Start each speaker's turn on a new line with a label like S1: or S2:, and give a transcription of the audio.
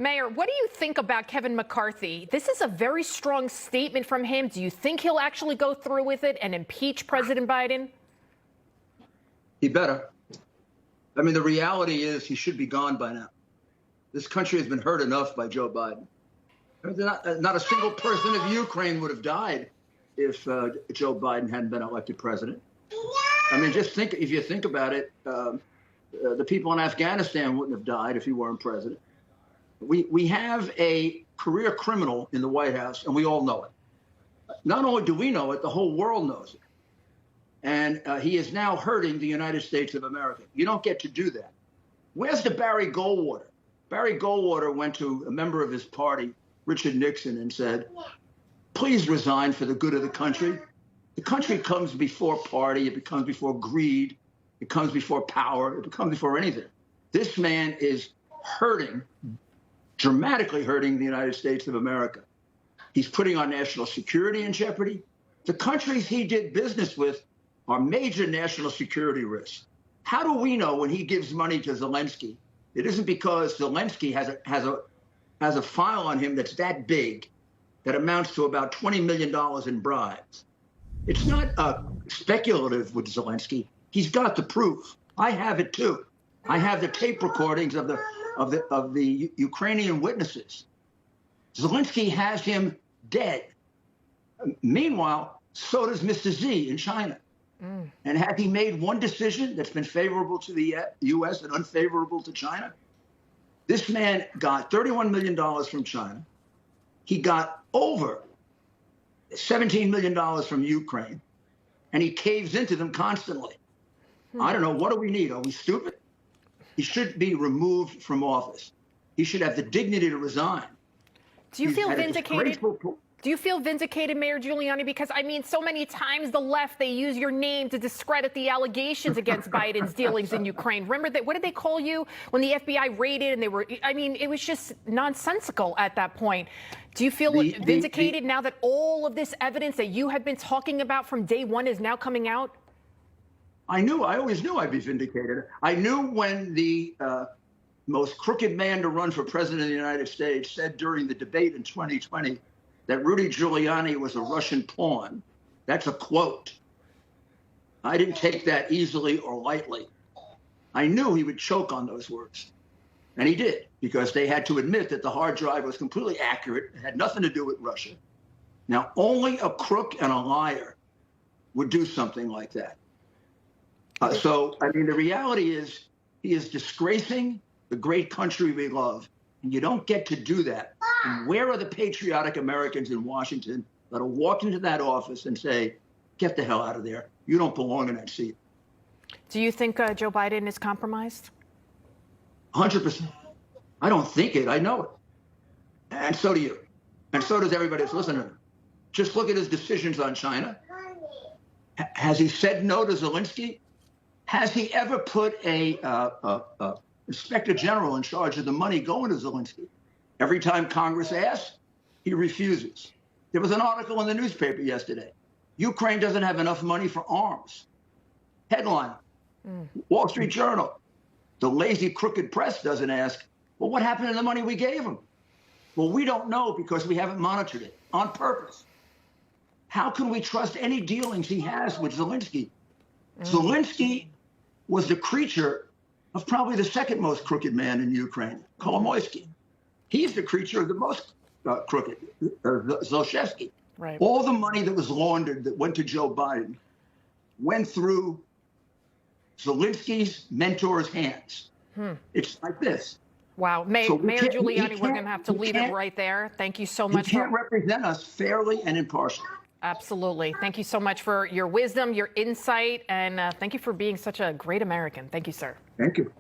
S1: Mayor, what do you think about Kevin McCarthy? This is a very strong statement from him. Do you think he'll actually go through with it and impeach President Biden?
S2: He better. I mean, the reality is he should be gone by now. This country has been hurt enough by Joe Biden. Not a single person of Ukraine would have died if Joe Biden hadn't been elected president. I mean, if you think about it, the people in Afghanistan wouldn't have died if he weren't president. We have a career criminal in the White House, and we all know it. Not only do we know it, the whole world knows it. And he is now hurting the United States of America. You don't get to do that. Where's the Barry Goldwater? Barry Goldwater went to a member of his party, Richard Nixon, and said, please resign for the good of the country. The country comes before party. It becomes before greed. It comes before power. It comes before anything. This man is hurting, dramatically hurting the United States of America. He's putting our national security in jeopardy. The countries he did business with are major national security risks. How do we know when he gives money to Zelensky, it isn't because Zelensky has a file on him that's that big that amounts to about $20 million in bribes? It's not speculative with Zelensky. He's got the proof. I have it too. I have the tape recordings of the Ukrainian witnesses. Zelensky has him dead. Meanwhile, so does Mr. Z in China. And have he made one decision that's been favorable to the U.S. and unfavorable to China? This man got $31 million from China. He got over $17 million from Ukraine, and he caves into them constantly. I don't know. What do we need? Are we stupid? He should be removed from office. He should have the dignity to resign.
S1: Do you feel vindicated? Do you feel vindicated, Mayor Giuliani? Because, I mean, so many times the left, they use your name to discredit the allegations against Biden's dealings in Ukraine. Remember that? What did they call you when the FBI raided and they were, I mean, it was just nonsensical at that point. Do you feel vindicated now that all of this evidence that you have been talking about from day one is now coming out?
S2: I always knew I'd be vindicated. I knew when the most crooked man to run for president of the United States said during the debate in 2020 that Rudy Giuliani was a Russian pawn. That's a quote. I didn't take that easily or lightly. I knew he would choke on those words. And he did, because they had to admit that the hard drive was completely accurate. It had nothing to do with Russia. Now, only a crook and a liar would do something like that. So, I mean, the reality is he is disgracing the great country we love. And you don't get to do that. And where are the patriotic Americans in Washington that'll walk into that office and say, get the hell out of there. You don't belong in that seat.
S1: Do you think Joe Biden is compromised?
S2: 100%. I don't think it. I know it. And so do you. And so does everybody that's listening to him. Just look at his decisions on China. Has he said no to Zelensky? Has he ever put a inspector general in charge of the money going to Zelensky? Every time Congress asks, he refuses. There was an article in the newspaper yesterday. Ukraine doesn't have enough money for arms. Headline, Wall Street Journal. The lazy, crooked press doesn't ask, well, what happened to the money we gave him? Well, we don't know because we haven't monitored it on purpose. How can we trust any dealings he has with Zelensky? Zelensky was the creature of probably the second most crooked man in Ukraine, Kolomoisky. He's the creature of the most crooked, Zlochevsky.
S1: Right.
S2: All the money that was laundered that went to Joe Biden went through Zelensky's mentor's hands. It's like this.
S1: Wow. Mayor Giuliani, we're going to have to leave it right there. Thank you so much.
S2: You can't represent us fairly and impartially.
S1: Absolutely. Thank you so much for your wisdom, your insight, and thank you for being such a great American. Thank you, sir.
S2: Thank you.